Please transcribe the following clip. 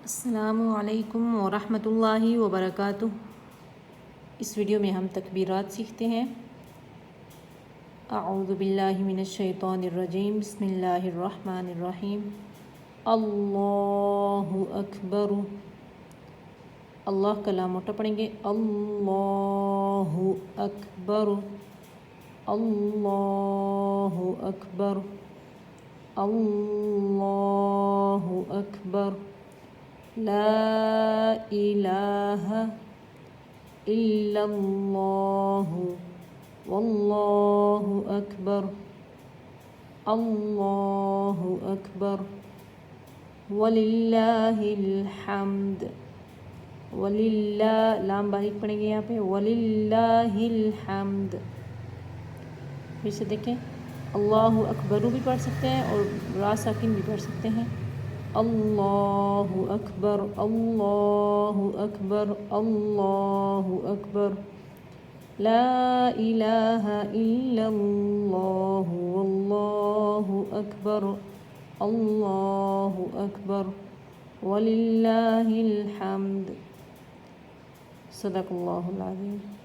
السلام علیکم ورحمۃ اللہ وبرکاتہ۔ اس ویڈیو میں ہم تکبیرات سیکھتے ہیں۔ اعوذ باللہ من الشیطان الرجیم، بسم اللہ الرحمن الرحیم۔ اللہ اکبر، اللہ کا لام موٹا پڑھیں گے، اللہ اکبر، اللہ اکبر، اللہ اکبر، لا الہ الا اللہ، واللہ اکبر، اللہ اکبر، وللہ الحمد، وللہ لام باریک پڑھیں گے یہاں پہ، وللہ الحمد۔ پھر سے دیکھیں، اللہ اکبر بھی پڑھ سکتے ہیں اور را ساکن بھی پڑھ سکتے ہیں۔ اللہ اکبر، اللہ اکبر، اللہ اکبر، لا الہ الا اللہ، واللہ اکبر، اللہ اکبر، وللہ الحمد۔ صدق اللہ العظیم۔